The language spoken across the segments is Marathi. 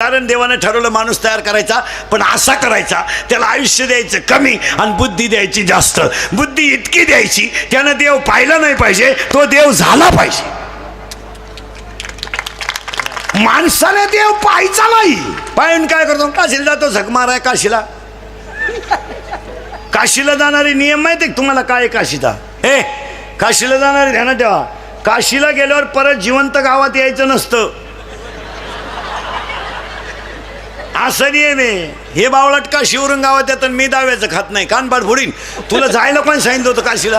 कारण देवाने ठरवलं माणूस तयार करायचा, पण असा करायचा त्याला आयुष्य द्यायचं कमी आणि बुद्धी द्यायची जास्त. बुद्धी इतकी द्यायची त्यानं देव पाहिला नाही पाहिजे, तो देव झाला पाहिजे. माणसाने देव पाहायचा नाही. पाहून काय करतो? काशीला जातो, झक माराय काशीला. काशीला जाणारे नियम माहिती आहे तुम्हाला काय आहे काशीचा? हे काशीला जाणारे ध्यानात ठेवा, काशीला गेल्यावर परत जिवंत गावात यायचं नसतं. असं नियम आहे. हे बावळट काशीवरून गावात येतात, मी दाव्याचं खात नाही, कानपाड फोडीन. तुला जायला कोण सांगितलं होतं काशीला?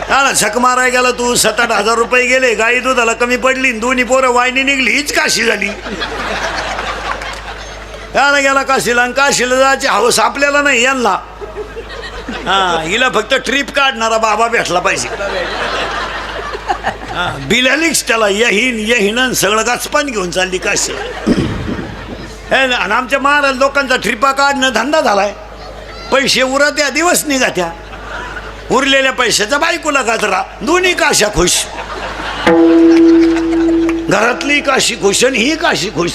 हा ना, झक माराय गेला तू, 7-8 हजार रुपये गेले, गाई दुधाला कमी पडली, दोन्ही पोरं वाहिनी निघली, हीच काशी झाली. याला गेला काशीला, आणि काशीला जायची हवस आपल्याला नाही, यांना. हा, हिला फक्त ट्रिप काढणारा बाबा भेटला पाहिजे. हा, बिलालीच त्याला यहीन सगळं गाचपान घेऊन चालली काशी. आणि आमच्या महाराज लोकांचा ट्रिपा काढणं धंदा झालाय. पैसे उरत या, दिवस निघा त्या. उरलेल्या पैशाचा बायकोला गाजरा, दोन्ही काशा खुश. घरातली काशी खुश आणि ही काशी खुश.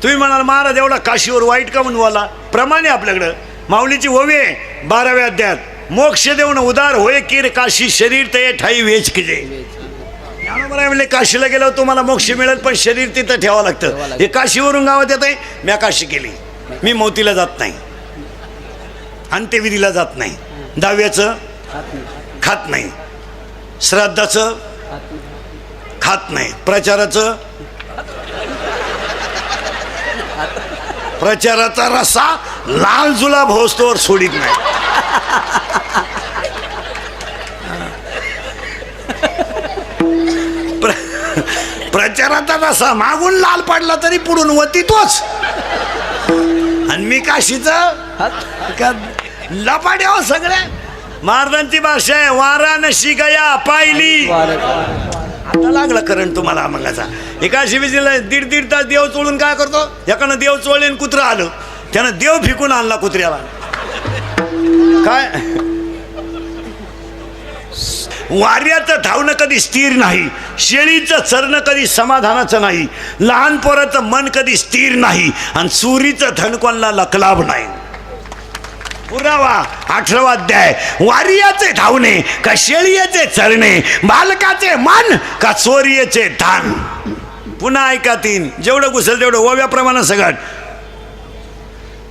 तुम्ही म्हणाल महाराज एवढा काशीवर वाईट का म्हणून बोला? प्रमाणे आपल्याकडं माऊलीची ओवी आहे 12व्या अध्यायात, मोक्ष देऊन उदार होय कीर काशी शरीर ते ठाई वेच किजे. म्हणले काशीला गेल्यावर तुम्हाला मोक्ष मिळेल, पण शरीर तिथं ठेवावं लागतं. हे काशीवरून गावात येत आहे, मी काशी केली, मी मोतीला जात नाही, अंत्यविधीला जात नाही, दहाव्याचं खात नाही, श्राद्धाचं खात नाही, प्रचाराचा रस्सा लाल जुलाब होस्तोवर सोडित नाही. प्रचाराचा रस्सा मागून लाल पडला तरी पुढून वती तोच. आणि मी काशीचं लपाड्या सगळ्या. महाराजांची भाषा आहे, वाराणसी गया पाहिली. आता लागला करंट तुम्हाला मंगाचा. एकाशी विजीला 1.5 तास देव चोळून काय करतो? एकानं देव चोळले आणि कुत्रं आलं, त्यानं देव फिकून आणला कुत्र्याला. काय वाऱ्याचं धावणं कधी स्थिर नाही, शेळीचं चरणं कधी समाधानाचं नाही, लहान पोराचं मन कधी स्थिर नाही, आणि चोरीचं धन कोणाला लकलाभ नाही. पुरावा 18वा अध्याय. वारियाचे धावणे का शेळीचे चरणे, बालकाचे मन का चोरीचे धान. पुन्हा ऐका 3, जेवढं घुसेल तेवढं ओव्याप्रमाणे सगळं.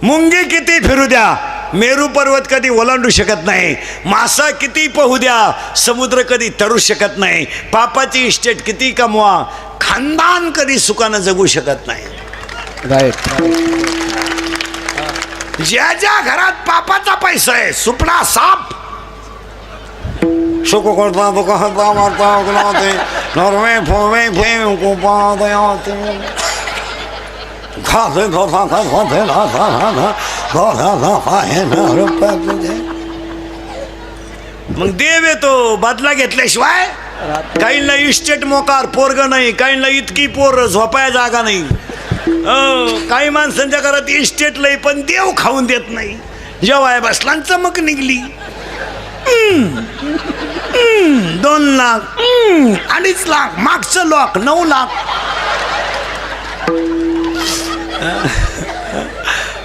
मुंगी किती फिरू द्या, मेरू पर्वत कधी ओलांडू शकत नाही. मासा किती पोहू द्या, समुद्र कधी तरू शकत नाही. पापाची इस्टेट किती कमवा, खानदान कधी सुखानं जगू शकत नाही. ज्या ज्या घरात पापाचा पैसा आहे, सुपडा साप सुख करता नरवे फोवे मग देव येतो बदला घेतल्याशिवाय. काहींना इस्टेट मोकार पोरग नाही, काहींना इतकी पोर झोपाया जागा नाही. काही माणसांच्या घरात इस्टेट लई, पण देव खाऊन देत नाही. जेव्हा बसला चमक निघली. 2 लाख 2.5 लाख, मागचं लॉक 9 लाख.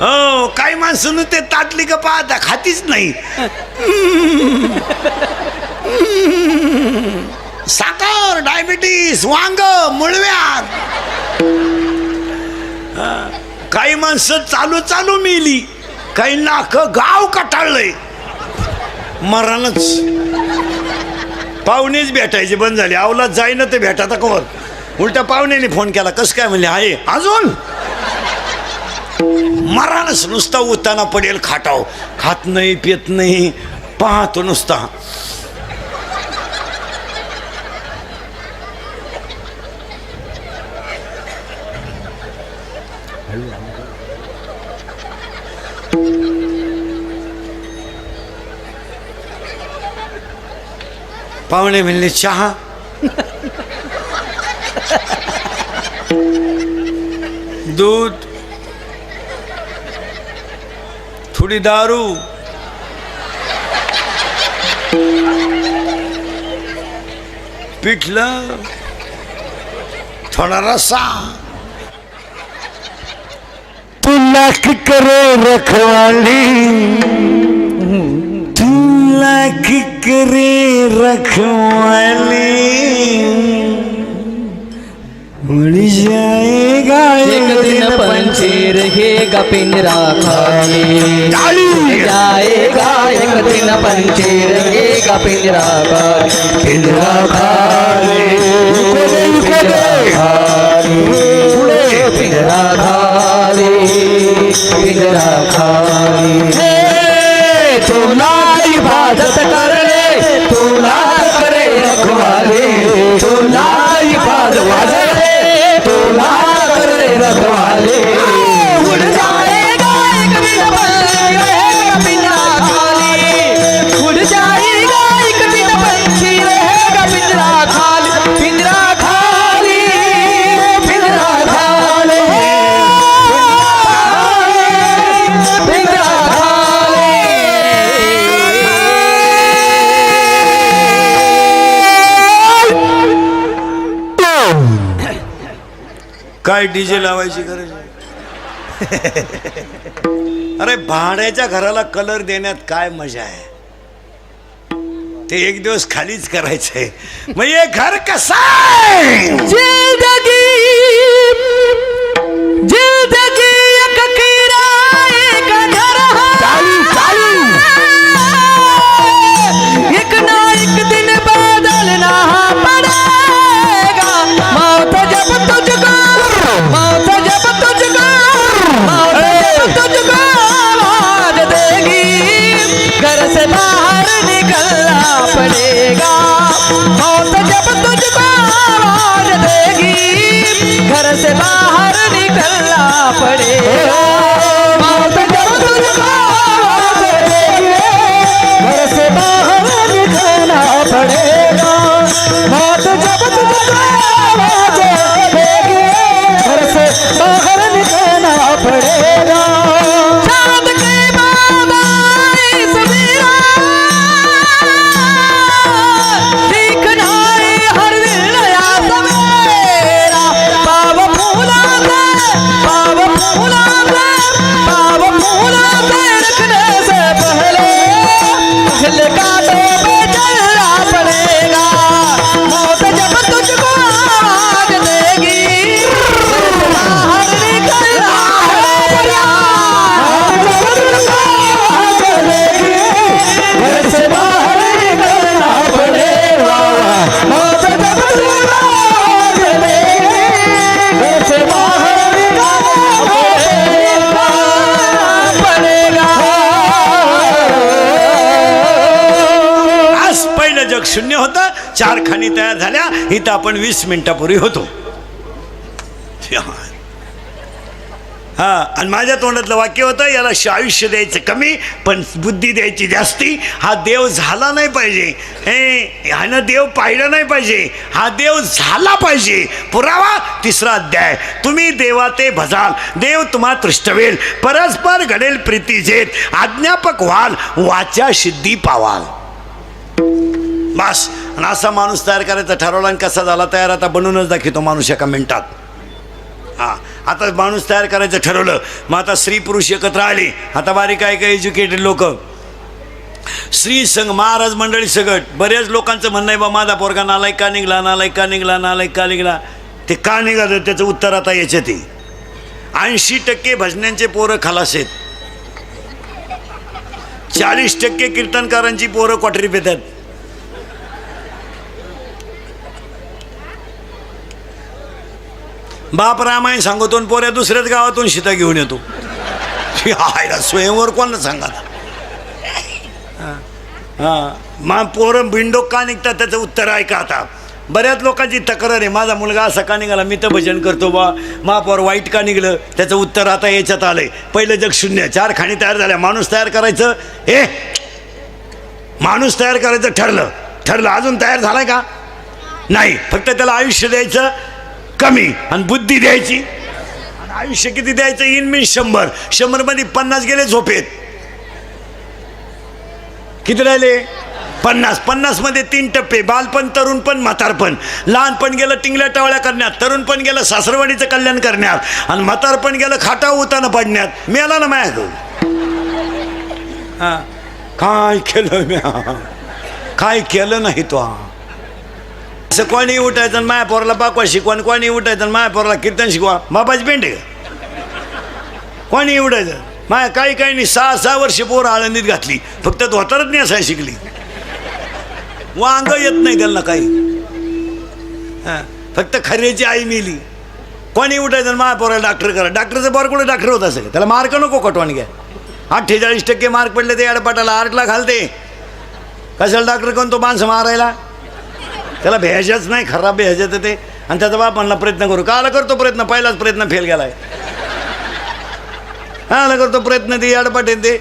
हो, काही माणसं ते ताटली का पाहता खातीच नाही. साखर, डायबिटीस, वांग, मुळव्याध. काही माणसं चालू चालू मेली, काही नाक गाव कटाळलंय. मरणच. पाहुणेच भेटायचे बंद झाले. अवलाद जाईना ते भेटाता कवर. उलटा पाहुण्याने फोन केला, कसं काय म्हणले, आहे अजून. मरणच. नुसता उताना पडेल खाटाव, खात नाही पित नाही, पाहतो नुसता. पाहुणे म्हणले चहा. दूध, थोडी दारू, पिठलं, थोडा रस्सा. लाख करे रखवाली, तू लाख करे रखवाली, उड़ जाएगा एक दिन पंछी रहेगा पिंजरा खाली, जाएगा एक दिन पंछी रहेगा पिंजरा खाली, पिंजरा खाली, पिंजरा खाली, पिंजरा खाली, पिंजरा खाली। तू लाल इबादत कर ले, तू लाल करे रखवाले, तू लाल इबादत कर ले, तू लाल करे रखवाले। उड़ जाएगा एक दिन पंछी रहेगा पिंजरा खाली, उड़ जाएगा एक दिन पंछी रहेगा पिंजरा खाली, पिंजरा खाली, पिंजरा खाली, पिंजरा खाली। काय डीजे लावायची गरज आहे? अरे भाड्याच्या घराला कलर देण्यात काय मजा आहे? ते एक दिवस खालीच करायचंय. मग हे घर कसं आहे? जिंदगी जिंदगी एक किराए का घर है, एक ना एक दिन बदलना पड़ेगा। मौत जब तुझको, मौत जब तुझको, मौत जब तुझको आवाज देगी, घर से बाहर निकलना पड़ेगा। मौत जब तुझको आवाज देगी, घर से बाहर निकलना पड़ेगा। मौत जब तुझको आवाज देगी, घर से बाहर निकलना पड़ेगा। मौत जब तुझको आवाज देगी, घर से बाहर निकलना पड़ेगा। चांद के बाद आई सवेरा, दिखना है हर दिन नया सवेरा। पाव फूला से, पाव फूला से, पाव फूला से रखने से पहले पहले कांटों पे चलना पड़ेगा। मौत जब तुझको आवाज देगी, घर से बाहर निकलना पड़ेगा। मौत जब तुझको आवाज देगी, घर से बाहर निकलना पड़ेगा। मौत जब तुझको आवाज देगी, घर से बाहर निकलना पड़ेगा। आज पहिलं जग शून्य होतं, 4 खाणी तयार झाल्या. इथं आपण 20 मिनिटापूर्वी होतो. हा, आणि माझ्या तोंडातलं वाक्य होतं, याला आयुष्य द्यायचं कमी पण बुद्धी द्यायची जास्ती. हा देव झाला नाही पाहिजे, ह्यानं देव पाहिलं नाही पाहिजे, हा देव झाला पाहिजे. पुरावा 3रा अध्याय. तुम्ही देवाते भजाल, देव तुम्हा तृष्टवेल, परस्पर घडेल प्रीती जेत, आज्ञापक व्हाल, वाचा सिद्धी पावाल. बस. आणि असा माणूस तयार करायचा ठरवला. आणि कसा झाला तयार आता बनवूनच दाखवतो माणूस एका मिनिटात. हां, आता माणूस तयार करायचं ठरवलं. मग आता स्त्री पुरुष एकत्र आले. आता बारीक काय काय एज्युकेटेड लोक, स्त्री संघ, महाराज मंडळी सगळं. बऱ्याच लोकांचं म्हणणं आहे, बा माझा पोरगा नालायक का निघला, नालायक का निघला, नालायक का निघला. ते का निघालं त्याचं उत्तर आता याच्यात आहे. 80% भजन्यांचे पोरं खलास आहेत, 40% कीर्तनकारांची पोरं क्वाटरी पेतात. बाप रामायण सांगतो आणि पोऱ्या दुसऱ्याच गावातून सीता घेऊन येतो. स्वयंवर कोणाला सांगा. हां, मा पोरं बिंडोक का निघतात त्याचं उत्तर ऐका. आता बऱ्याच लोकांची तक्रार आहे, माझा मुलगा असा का निघाला, मी तर भजन करतो बा, महापौर वाईट का निघलं, त्याचं उत्तर आता याच्यात आलंय. पहिलं जग शून्य, 4 खाणी तयार झाल्या. माणूस तयार करायचं, माणूस तयार करायचं ठरलं. अजून तयार झालाय का? नाही. फक्त त्याला आयुष्य द्यायचं कमी आणि बुद्धी द्यायची. आणि आयुष्य किती द्यायचं? इन 100 मध्ये 50 गेले झोपेत. किती राहिले? 50 मध्ये 3 टप्पे, बालपण, तरुणपण, म्हातारपण. लहानपण गेलं टिंगल्या टावळ्या करण्यात, तरुणपण गेलं सासरवाडीचं कल्याण करण्यात, आणि म्हातारपण गेलं खाटा उतानं पडण्यात. मेला ना माझ्या काय केलं म्या, काय केलं नाही तो. असं कोणी उठायचं आणि माया पोराला पाकवा शिकवा, कोणी उठायचं आणि माया पोराला कीर्तन शिकवा. बाबाची पेंड आहे का? कोणी उठायचं माया काही नाही. 6 वर्ष पोर आळंदीत घातली, फक्त धोतरच नाही असाय शिकली. वांग येत नाही त्यांना काही. फक्त खऱ्याची आई मेली. कोणी उठायचं माया पोराला डॉक्टर करा. डॉक्टरचं पोर कुठे डॉक्टर होत असेल, त्याला मार्क नको कटवान घ्या. 48% मार्क पडले ते आडपाटाला 8ला घालते. कशाला डॉक्टर कोण तो माणसं मारायला? त्याला भेजाच नाही, खराब भेजायचं ते. आणि त्याचा बाप म्हणला प्रयत्न करू. काला करतो प्रयत्न, पहिलाच प्रयत्न फेल गेलाय. हा करतो प्रयत्न, ते आडपाट ते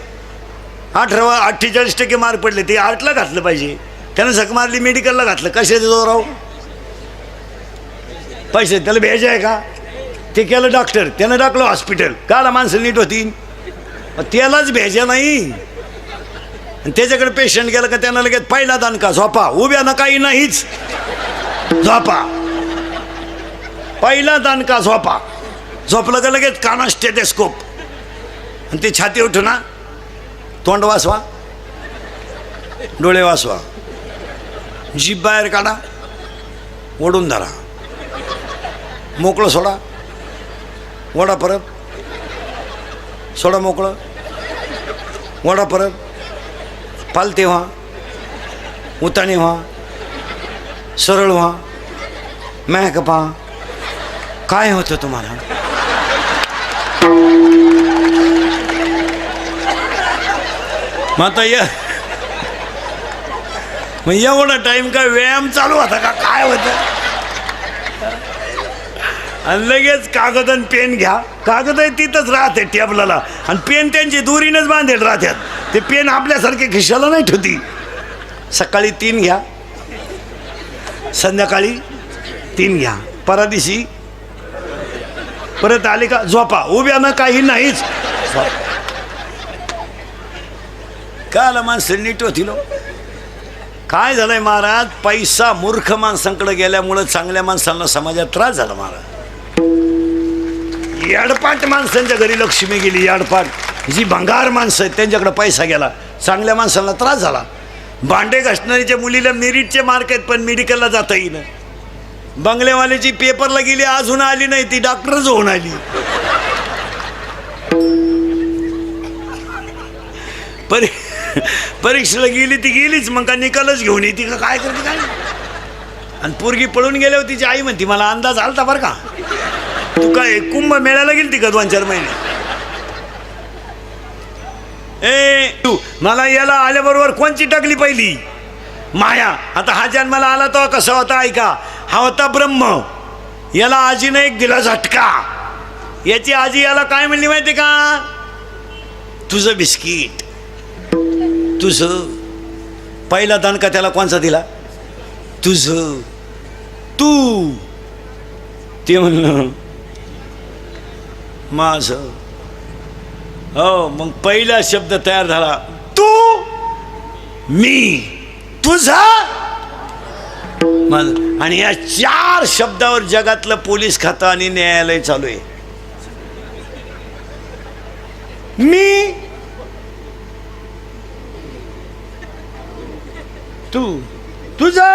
48% मार्क पडले, ते 8ला घातलं पाहिजे. त्यानं झक मारली, मेडिकलला घातलं. कशाचं जोराव पैसे त्याला भेज आहे का? ते केलं डॉक्टर, त्यानं टाकलं हॉस्पिटल. काला माणसं नीट होती, त्यालाच भेजा नाही. आणि त्याच्याकडे पेशंट गेलं का त्यानं लगेच पहिला दणका, झोपा. उभ्या ना काही नाहीच, झोपा. पहिला दणका, झोपा. झोपलं का लगेच काना स्टेथोस्कोप. आणि ते छाती उठू ना, तोंड वाचवा, डोळे वाचवा, जीभ बाहेर काढा, ओढून धरा, मोकळं सोडा, वडा परत, सोडा मोकळं, वडा परत, पालते व्हा, उताने व्हा, सरळ व्हा, मॅक पहा. काय होतं तुम्हाला? मग एवढा टाइम काय व्यायाम चालू होता का? काय होतं? आणि लगेच कागद आणि पेन घ्या. कागद आहे तिथंच राहते टेबलाला, आणि पेन त्यांची दुरीनच बांधेल राहतात. ते पेन आपल्यासारखे खिशाला नाही ठेवती. सकाळी 3 घ्या, संध्याकाळी 3 घ्या, परादिशी परत आले का झोपा. उभ्यानं काही नाहीच. काला माणसं नीट होतील. काय झालंय महाराज, पैसा मूर्ख माणसांकडे गेल्यामुळं चांगल्या माणसांना समाजात त्रास झाला महाराज. याडपाट माणसांच्या घरी लक्ष्मी गेली. याडपाट जी भंगार माणसं आहेत त्यांच्याकडे पैसा गेला, चांगल्या माणसांना त्रास झाला. भांडे घासणारीच्या मुलीला मेरिटचे मार्क आहेत पण मेडिकलला जाता येईना. बंगलेवाल्याची पेपरला गेली, अजून आली नाही, ती डॉक्टरच होऊन आली. परीक्षेला गेली ती गेलीच, मग का निकालच घेऊन येते का काय करते काय. आणि पोरगी पळून गेल्यावर तिची आई म्हणती मला अंदाज आलता बरं का, तू काय कुंभ मेळ्याला गेली का 2-4 महिने. तू मला याला आल्याबरोबर कोणची टाकली पहिली? माया. आता हा जन्माला आला तो कसा होता ऐका. हा होता ब्रह्म. याला आजीने एक दिला झटका. याची आजी याला काय म्हणली माहिती का? तुझं बिस्किट, तुझं. पहिला दणका त्याला कोणचा दिला? तुझं. तू. ते म्हणलं माझं. हो, मग पहिला शब्द तयार झाला, तू, मी, तुझा, माझं. आणि या 4 शब्दावर जगातलं पोलीस खातं आणि न्यायालय चालू आहे. मी, तू, तुझा.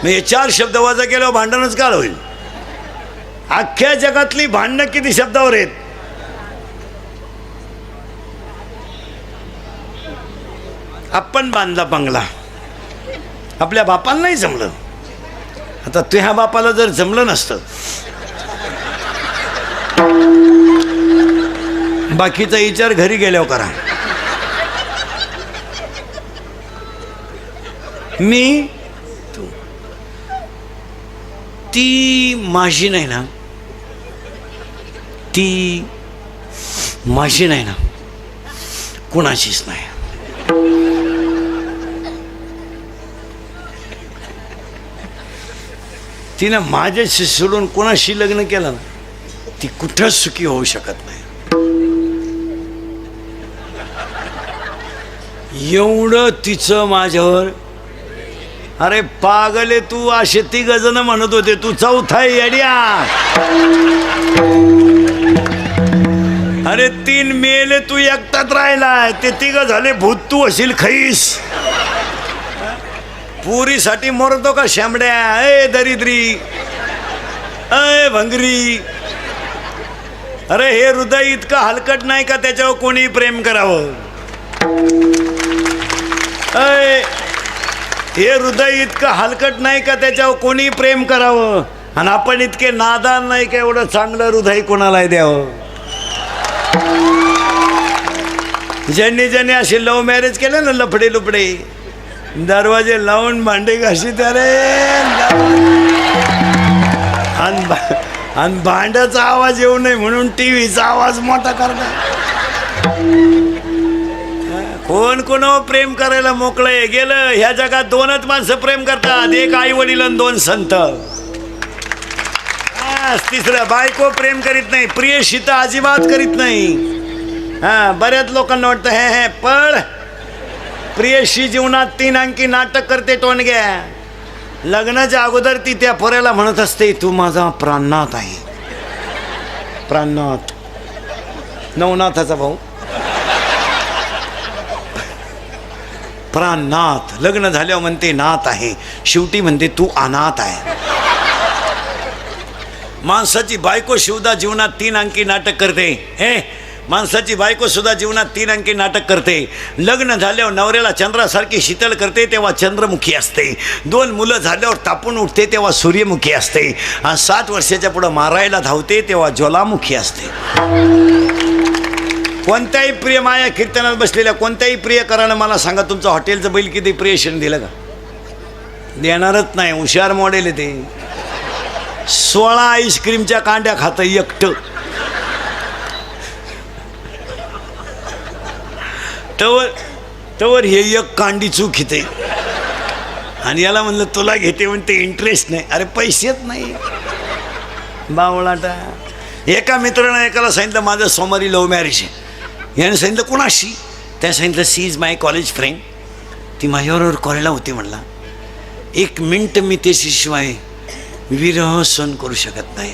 मग हे 4 शब्द वजा केल्यावर भांडणच काळ होईल. अख्ख्या जगातली भांडणं किती शब्दावर आहेत? आपण बांधला बंगला, आपल्या बापाला नाही जमलं. आता तुझ्या बापाला जर जमलं नसतं, बाकीचा विचार घरी गेल्यावर करा. मी, तू. ती माझी नाही ना, ती माझी नाही ना, कुणाचीच नाही. तिनं माझ्याशी सोडून कोणाशी लग्न केलं ना, ती कुठंच सुखी होऊ शकत नाही. एवढं तिचं माझ्यावर. अरे पागले तू, असे 3 जण म्हणत होते तू चौथा आहे येड्या. अरे 3 मेले, तू एकटाच राहिलाय. ते 3 झाले भूत, तू असेल खैस. पुरीसाठी मरतो का शामड्या? ए दरिद्री, अय भंगरी. अरे हे हृदय इतकं हलकट नाही का त्याच्यावर कोणी प्रेम करावं? अय हे हृदय इतकं हलकट नाही का त्याच्यावर कोणी प्रेम करावं? आणि आपण इतके नादान नाही का एवढं चांगलं हृदय कोणाला द्यावं? ज्यांनी ज्यांनी असे लव्ह मॅरेज केले ना, लफडे लुपडे, दरवाजे लावून भांडे घाशीत रे, आणि भांड्याचा आवाज येऊ नये म्हणून टीव्हीचा आवाज मोठा करणार. कोण कोणावर प्रेम करायला मोकळे गेलं? ह्या जगात 2च माणसं प्रेम करतात, एक आई वडील आणि 2 संत. 3रं बायको प्रेम करीत नाही, प्रियशी तर अजिबात करीत नाही. बऱ्याच लोकांना वाटतं हे पण प्रियशी जीवनात 3 अंकी नाटक करते टोनग्या. लग्नाच्या अगोदर ती त्या पोऱ्याला म्हणत असते, तू माझा प्राणनाथ आहे. प्राणनाथ, नवनाथाचा भाऊ. प्राणनाथ. लग्न झाल्यावर म्हणते नाथ आहे, शेवटी म्हणते तू अनाथ आहे. माणसाची बायको सुद्धा जीवनात 3 अंकी नाटक करते. माणसाची बायको सुद्धा जीवनात 3 अंकी नाटक करते. लग्न झाल्यावर नवऱ्याला चंद्रासारखी शीतल करते तेव्हा चंद्रमुखी असते. 2 मुलं झाल्यावर तापून उठते तेव्हा सूर्यमुखी असते. आणि 7 वर्षाच्या पुढं मारायला धावते तेव्हा ज्वालामुखी असते. कोणत्याही प्रिय माया कीर्तनात बसलेल्या कोणत्याही प्रियकरानं मला सांगा, तुमचं हॉटेलचं बैल किती प्रियशन दिलं का? देणारच नाही. हुशार मॉडेल आहे ते. 16 आईस्क्रीमच्या कांड्या खातं एकटं. तवर हे एक कांडी चूक घेते. आणि याला म्हणलं तुला घेते म्हणते इंटरेस्ट नाही. अरे पैसेच नाही बावळाटा. एका मित्रानं एकाला सांगितलं माझं सोमवारी लव्ह मॅरेज आहे. याने सांगितलं कुणाशी? त्याने सांगितलं she is my college friend. ती माझ्याबरोबर कॉलेजला होती. म्हणला 1 मिनट मी त्याच्याशिवाय विरह सहन करू शकत नाही.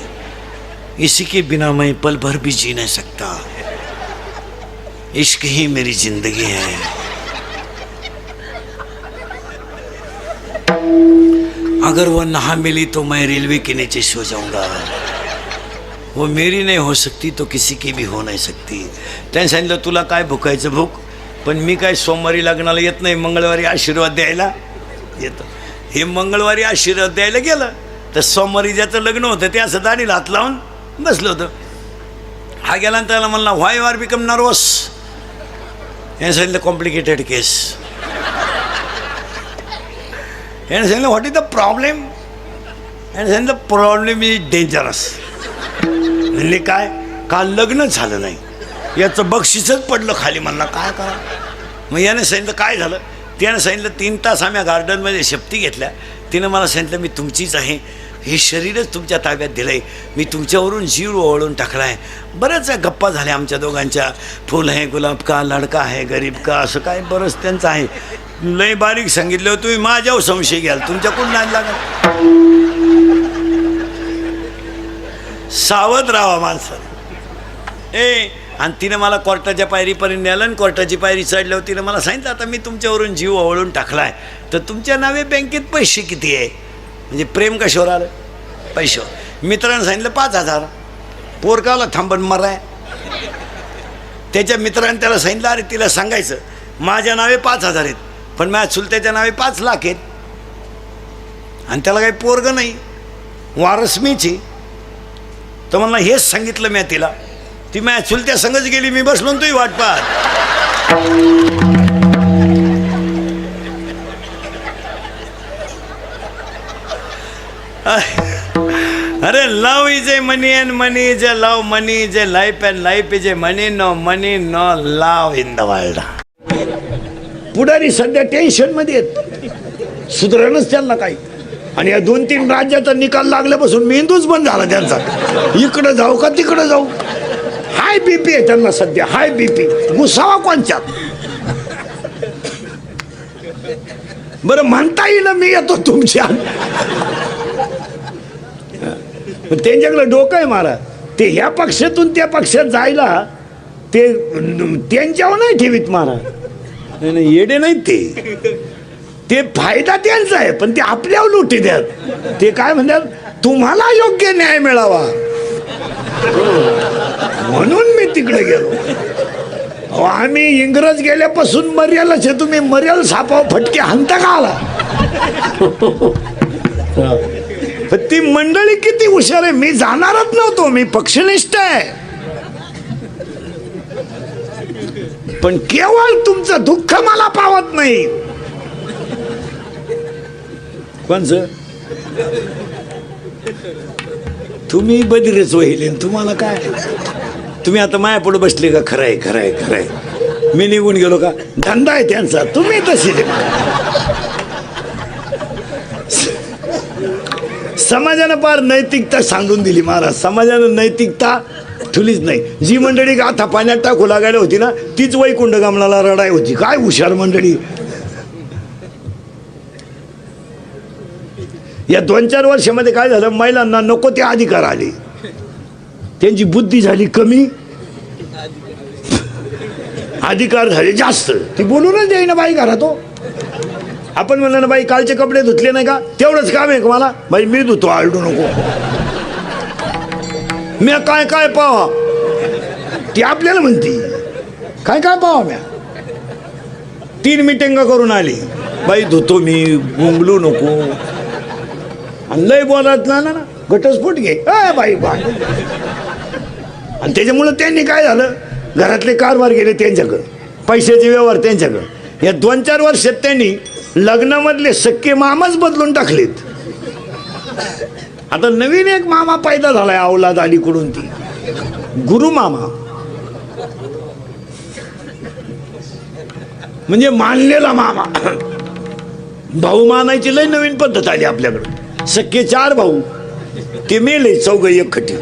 इसी के बिना मैं पल भर भी जी नहीं सकता. इश्क ही मेरी जिंदगी है. अगर वो ना मिली तो मैं रेलवे के नीचे सो जाऊंगा. वो मेरी नहीं हो सकती तो किसी की भी हो नहीं सकती. त्याने सांगितलं तुला काय भुकायचं भूक, पण मी काय सोमवारी लग्नाला येत नाही, मंगळवारी आशीर्वाद द्यायला येतो. हे मंगळवारी आशीर्वाद द्यायला गेलं तर सोमवारी ज्याचं लग्न होतं ते असं दाढीला हात लावून बसलं होतं. हा गेला आणि त्याला म्हणला व्हाय यू आर बिकम नर्वस. याने सांगितलं कॉम्प्लिकेटेड केस. याने सांगितलं व्हॉट इज द प्रॉब्लेम. याने सांगितलं प्रॉब्लेम इज डेंजरस. म्हणले काय? काल लग्न झालं नाही, याचं बक्षीसच पडलं खाली. म्हणला काय करा? मग याने सांगितलं काय झालं? त्यानं सांगितलं 3 तास आम्ही गार्डनमध्ये शपथी घेतल्या. तिनं मला सांगितलं मी तुमचीच आहे, हे शरीरच तुमच्या ताब्यात दिलं आहे, मी तुमच्यावरून जीव ओवाळून टाकला आहे. बऱ्याच गप्पा झाल्या आमच्या दोघांच्या. फुल आहे गुलाब का, लडका आहे गरीब का, असं काय बरंच त्यांचं आहे. लय बारीक सांगितलं. तुम्ही माझ्यावर संशय घ्याल, तुमच्याकडून नाही लागत. सावध राहा माणसं. आणि तिनं मला कोर्टाच्या पायरीपर्यंत नेलं आणि कोर्टाची पायरी चढल्यावर तिनं मला सांगितलं आता मी तुमच्यावरून जीव ओवाळून टाकला आहे, तर तुमच्या नावे बँकेत पैसे किती आहे? म्हणजे प्रेम कशावर आलं? पैशावर. मित्रानं सांगितलं 5,000. पोरकाला थांबण मराय. त्याच्या मित्राने त्याला सांगितलं अरे तिला सांगायचं माझ्या नावे 5,000 आहेत, पण माझ्या चुलत्याच्या नावे 5 लाख आहेत. आणि त्याला काही पोरगं नाही, वारस मीची. तर म्हणला हेच सांगितलं मी तिला. ती माझ्या चुलत्या संगच गेली, मी बसलो तुही वाट पाहत. अरे love is a money and money is a love. Money is a life and life is a money. No money no love in the world. पुढारी सध्या टेन्शन मध्ये आहेत, सुधारणच त्यांना काही. आणि या 2-3 राज्याचा निकाल लागल्यापासून मेंदूच बंद झाला त्यांचा. इकडं जाऊ का तिकडं जाऊ. हाय बीपी आहे त्यांना सध्या, हाय बीपी. घुसावा कोणच्यात. बरं म्हणता येईल मी येतो तुमच्या. त्यांच्याकडे डोकं आहे मारा. ते ह्या पक्षातून त्या पक्षात जायला ते त्यांच्यावर नाही ठेवीत मारा. नाही येडे नाहीत ते फायदा त्यांचा आहे पण ते आपल्यावर लुटी द्यात. ते काय म्हणतात तुम्हाला योग्य न्याय मिळावा म्हणून मी तिकडे गेलो. आम्ही इंग्रज गेल्यापासून मर्यालाच आहे. तुम्ही मर्याल सापाव फटके हाणता का आला. ती मंडळी किती हुशार आहे. मी जाणारच नव्हतो. मी पक्षनिष्ठ आहे. पण केवळ तुमचं दुःख मला पावत नाही. कोणचं तुम्ही बदिरेच होईल. तुम्हाला काय तुम्ही आता माया पुढे बसले का. खरंय खरंय खरंय. मी निघून गेलो का. धंदा आहे त्यांचा. तुम्ही तशी समाजानं फार नैतिकता सांगून दिली महाराज. समाजानं नैतिकता ठुलीच नाही. जी मंडळी गाथा पाण्यात टाकू लागायला होती ना तीच वैकुंठ गमनाला रडाय होती. काय हुशार मंडळी. या 2-4 वर्षामध्ये काय झालं महिलांना नको ते अधिकार आले. त्यांची बुद्धी झाली कमी अधिकार झाले जास्त. ती बोलूनच देईना बाई घरात. आपण म्हणलं ना बाई कालचे कपडे धुतले नाही का तेवढंच काम आहे का मला. बाई मी धुतो आरडू नको. मी काय काय पावा ती आपल्याला म्हणती काय काय पावा. म्या 3 मिटिंगा करून आली. बाई धुतो मी गुंगलू नको. आणि लय बोलत ना ना घटस्फोट घे बाई बाई. आणि त्याच्यामुळं त्यांनी काय झालं घरातले कारभार गेले त्यांच्याकडं. पैशाचे व्यवहार त्यांच्याकडं. या 2-4 वर्षात त्यांनी लग्नामधले सख्खे मामाच बदलून टाकलेत. आता नवीन एक मामा पैदा झालाय अवलाद अलीकडून. ती गुरु मामा म्हणजे मानलेला मामा. भाऊ मानायची लय नवीन पद्धत आली आपल्याकडं. सख्खे 4 भाऊ ते मेले 4 एकखटी.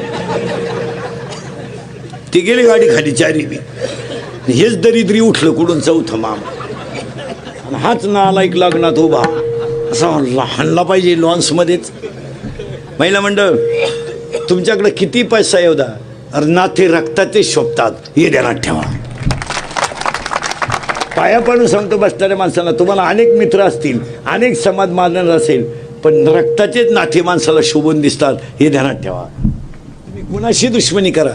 ते गेले गाडी खाली 4 बी. हेच दरिद्री उठलं कुठून 4था मामा. आणि हाच नालायक लग्नात उभा असा हाणला पाहिजे लॉन्समध्येच. महिला मंडळ तुमच्याकडे किती पैसा येऊ द्या अरे नाते रक्ताचे शोभतात हे ध्यानात ठेवा. पाया पडून सांगतो बसणाऱ्या माणसाला तुम्हाला अनेक मित्र असतील अनेक समाज मानणार असेल पण रक्ताचेच नाते माणसाला शोभून दिसतात हे ध्यानात ठेवा. तुम्ही कुणाशी दुश्मनी करा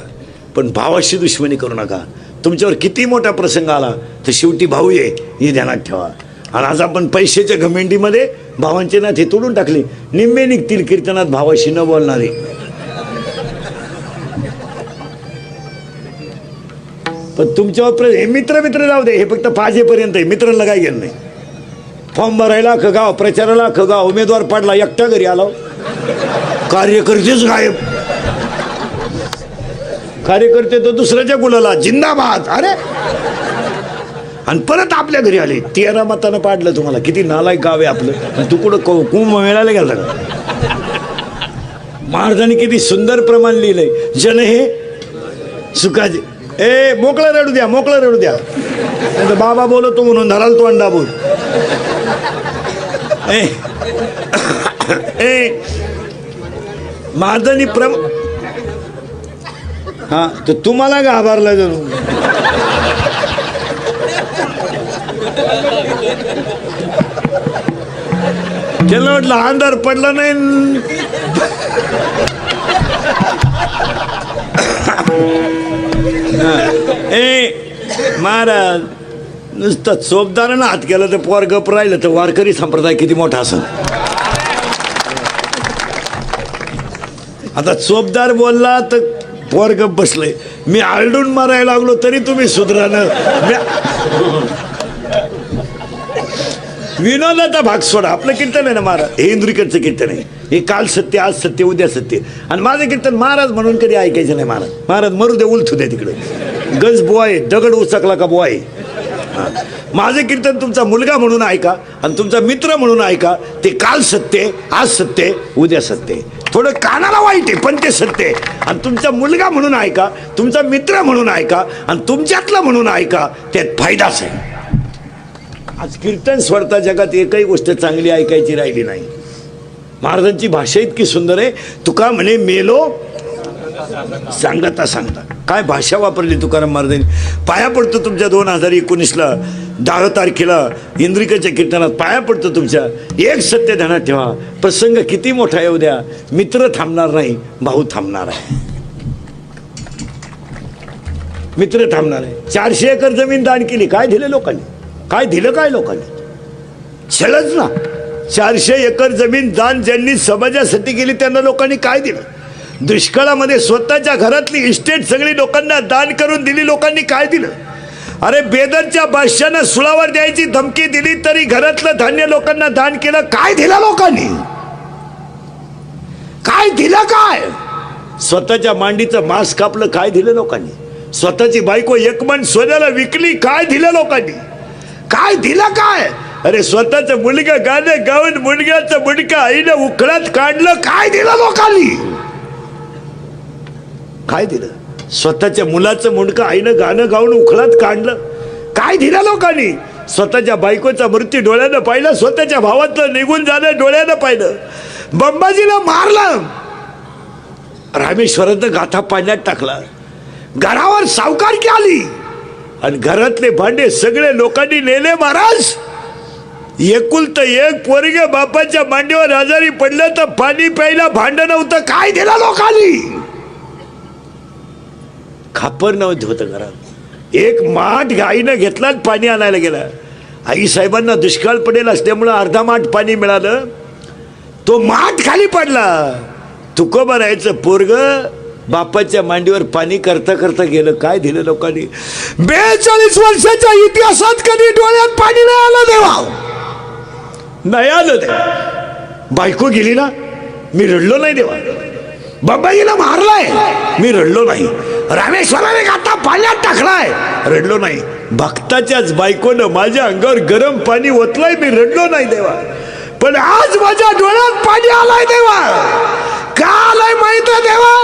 पण भावाशी दुश्मनी करू नका. तुमच्यावर किती मोठा प्रसंग आला तर शेवटी भाऊ आहे हे ध्यानात ठेवा. आणि आज आपण पैशाच्या घमेंडीमध्ये भावांचे नाते तोडून टाकले. निम्मे निघतील कीर्तनात भावाशी न बोलणारे. पण तुमच्यावर हे मित्र मित्र जाऊ दे. हे फक्त 5 पर्यंत आहे. मित्रांना काय घेणं नाही. फॉर्म भरायला अख्खं गाव प्रचाराला अख्खं गाव. उमेदवार पडला एकटा घरी आला. कार्यकर्तेच गायब. कार्यकर्ते तर दुसऱ्याच्या गुलाला जिंदाबाद. अरे आणि परत आपल्या घरी आले. 13 मतानं पाडलं तुम्हाला. किती नालायक गाव आहे आपलं. आणि तू कुठं कुंभ मेळायला गेला का. महाराजांनी किती सुंदर प्रमाण लिहिलंय. जन हे सुखाचे. मोकळं रडू द्या मोकळं रडू द्या. नाही बाबा बोलतो म्हणून धराल तो अंडा बोल. महाराजांनी हा तर तुम्हाला घाबरला जरूर. त्याला वाटलं अंधार पडला नाही. महाराज नुसतं चोपदारानं हात केला तर पोर गप राहिलं तर वारकरी संप्रदाय किती मोठा असेल. आता चोपदार बोलला तर पोर गप बसलंय. मी आरडून मारायला लागलो तरी तुम्ही सुधरानं. विनोदाचा भाग सोडा. आपलं कीर्तन आहे ना महाराज हे इंद्रिकडचं कीर्तन आहे. हे काल सत्य आज सत्य उद्या सत्य. आणि माझं कीर्तन महाराज म्हणून कधी ऐकायचं नाही. महाराज महाराज मरू दे उलथू द्या तिकडे. गंज बुवा आहे दगड उचकला का बुवा आहे. माझं कीर्तन तुमचा मुलगा म्हणून ऐका आणि तुमचा मित्र म्हणून ऐका. ते काल सत्य आज सत्य उद्या सत्य. थोडं कानाला वाईट आहे पण ते सत्य आहे. आणि तुमचा मुलगा म्हणून ऐका तुमचा मित्र म्हणून ऐका आणि तुमच्यातला म्हणून ऐका त्यात फायदाच आहे. आज कीर्तन स्वरता जगात एकही गोष्ट चांगली ऐकायची राहिली नाही. महाराजांची भाषा इतकी सुंदर आहे. तुका म्हणे मेलो सांगता सांगता. काय भाषा वापरली तुकाराम महाराजांनी. पाया पडतो तुमच्या 2019ला 10 तारखेला इंद्रिकाच्या कीर्तनात पाया पडतो तुमच्या. एक सत्य ध्यानात ठेवा, प्रसंग किती मोठा येऊ द्या, मित्र थांबणार नाही, भाऊ थांबणार आहे. मित्र थांबणार आहे. 400 एकर जमीन दान केली. काय दिलं लोकांनी? काय दिलं काय लोकांनी? छळच ना. 400 एकर जमीन दान ज्यांनी समाजासाठी केली त्यांना लोकांनी काय दिलं? दुष्काळामध्ये स्वतःच्या घरातली इस्टेट सगळी लोकांना दान करून दिली. लोकांनी काय दिलं? अरे बेदरच्या बादशाहानं सुळावर द्यायची धमकी दिली तरी घरातलं धान्य लोकांना दान केलं. काय दिलं लोकांनी? काय दिलं? काय स्वतःच्या मांडीचं मांस कापलं. काय दिलं लोकांनी? स्वतःची बायको एक मन सोन्याला विकली. काय दिलं लोकांनी? काय दिलं? काय अरे स्वतःचं मुलगा गाणं गाऊन मुलग्याचं मुंडका आईनं उखळात काढलं. काय दिलं लोकांनी? काय दिलं? स्वतःच्या मुलाचं मुंडका आईनं गाणं गाऊन उखळात काढलं. काय दिलं लोकांनी? स्वतःच्या बायकोचा मृत्यू डोळ्यानं पाहिलं. स्वतःच्या भावातलं निघून जाणं डोळ्यानं पाहिलं. बंबाजीला मारलं. रामेश्वरानं गाथा पाण्यात टाकला. घरावर सावकारकी आली आणि घरातले भांडे सगळे लोकांनी नेले. महाराज एकुलतं एक पोरगे बापाच्या मांडीवर आजारी पडलं तर पाणी प्यायला भांड नव्हतं. काय दिलं लोकांनी? खापर नव्हतं होतं घरात. एक माठ गाईनं घेतला आणि पाणी आणायला गेला. आई साहेबांना दुष्काळ पडेल असल्यामुळं अर्धा माठ पाणी मिळालं. तो माठ खाली पडला. तुकोबा राहायचं पोरग बापाच्या मांडीवर पाणी करता करता गेलं. काय दिलं लोकांनी? 42 वर्षाच्या इतिहासात कधी डोळ्यात पाणी नाही आलं देवा. नाही आलं देवा. बायको गेली ना, मी रडलो नाही देवा. बाबाजीला मारलाय, मी रडलो नाही. रामेश्वराने गाता पाण्यात टाकलाय, रडलो नाही. भक्ताच्याच बायकोनं माझ्या अंगावर गरम पाणी ओतलंय, मी रडलो नाही देवा. पण आज माझ्या डोळ्यात पाणी आलाय देवा. का आलाय माहित आहे देवा?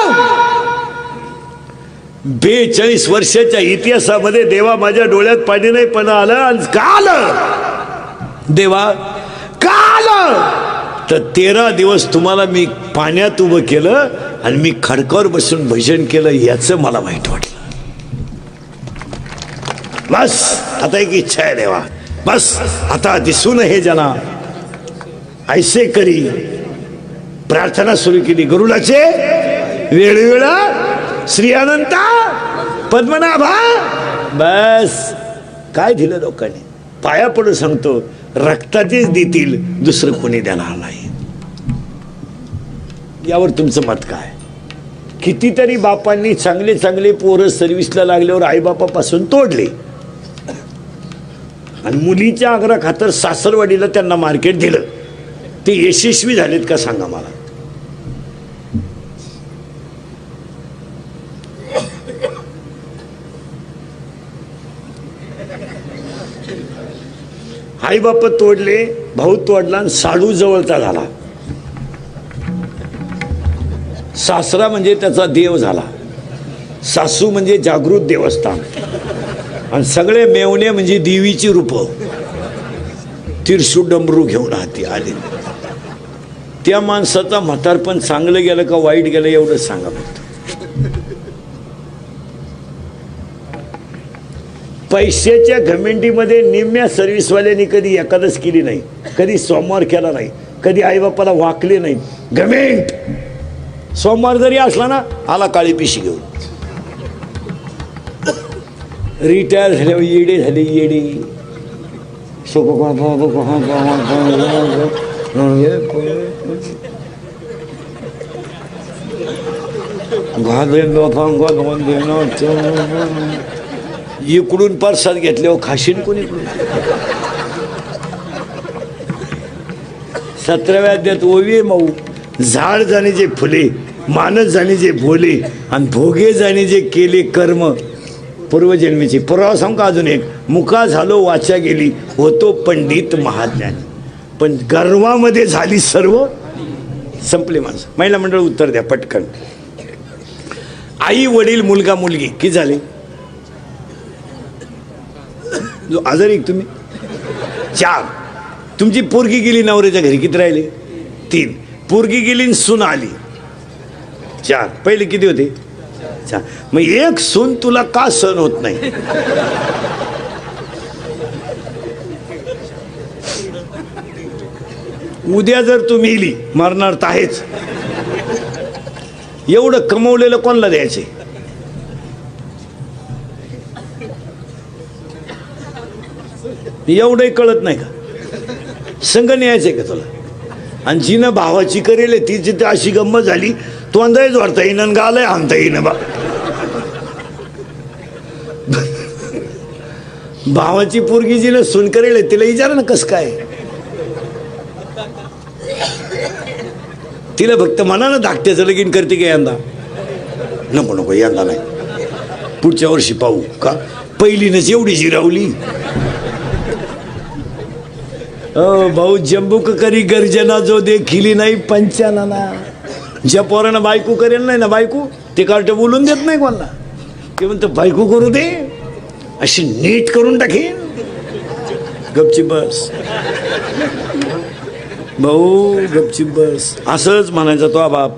42 वर्षाच्या इतिहासामध्ये देवा माझ्या डोळ्यात पाणी नाही पण आलं. आणि का आलं देवा? का आलं? तर 13 दिवस तुम्हाला मी पाण्यात उभं केलं आणि मी खडकावर बसून भजन केलं. याचं मला वाईट वाटलं. बस आता एक इच्छा आहे देवा. बस आता दिसून हे जना ऐसे करी. प्रार्थना सुरू केली. गरुडाचे वेळोवेळा श्री अनंता पद्मनाभा. बस काय दिलं लोकांनी? पाया पडून सांगतो, रक्ताचेच देतील, दुसरं कोणी देणार नाही. यावर तुमचं मत काय? कितीतरी बापांनी चांगले चांगले पोरं सर्व्हिसला लागल्यावर आईबापापासून तोडले आणि मुलीच्या आग्रह खातर सासरवाडीला त्यांना मार्केट दिलं. ते यशस्वी झालेत का सांगा मला? आई बाप तोडले, भाऊ तोडला आणि साडू जवळचा झाला. सासरा म्हणजे त्याचा देव झाला. सासू म्हणजे जागृत देवस्थान आणि सगळे मेवणे म्हणजे देवीची रूप. तिरसू डमरू घेऊन हाती आले. त्या माणसाचा म्हातारपण चांगलं गेलं का वाईट गेलं एवढं सांगा फक्त. पैशाच्या घमेंडीमध्ये निम्म्या सर्व्हिसवाल्यांनी कधी एकादश केली नाही, कधी सोमवार केला नाही, कधी आईबापाला वाकले नाही. घमेंट. सोमवार जरी असला ना, आला काळी पिशी घेऊन. रिटायर झाले, येडे झाले, येडे. इकडून परसाद घेतल्यावर खाशीन कोणी? 17व्या अध्यायात ओवी माऊ. झाड जाणे जे फुले, मानस जाणे जे भोले आणि भोगे जाणे जे केले कर्म पूर्वजन्मीची. पुरावा सांग का अजून एक? मुका झालो वाचा गेली, होतो पंडित महाज्ञानी. पण गर्वामध्ये झाली सर्व संपले माणसं. महिला मंडळ उत्तर द्या पटकन. आई वडील मुलगा मुलगी किती झाले? जो आजारी तुम्ही 4. तुमची पोरगी गेली नवऱ्याच्या घरी, किती राहिले? 3. पोरगी गेली आणि सून आली, 4. पहिले किती होते? 4. मग एक सून तुला का सहन होत नाही? उद्या जर तू मेली, मरणार तर आहेच, एवढं कमवलेलं कोणाला द्यायचे? एवढंही कळत नाही का? संग न्यायचंय का तुला? आणि जिनं भावाची करेल तिची तर अशी गंमत झाली, तू अंदाज वाढता येईन गालय आणता येईन बा. भावाची पोरगी जिनं सून करेल तिला विचारा ना कसं काय. तिला फक्त मनानं धाकट्याचं लगीन करते का यंदा? नको नको, यंदा नाही, पुढच्या वर्षी पाहू. का पहिलीनच एवढी जिरावली? भाऊ जंबूक करी गर्जना जो देखिली नाही पंचाना. ज्या पोरानं बायको करेल नाही ना बायको, ते कार्ट बोलून देत नाही कोणाला. ते म्हणतं बायको करू दे, अशी नीट करून टाकेन. गपची बस भाऊ, गपची बस. असंच म्हणायचा तो बाप.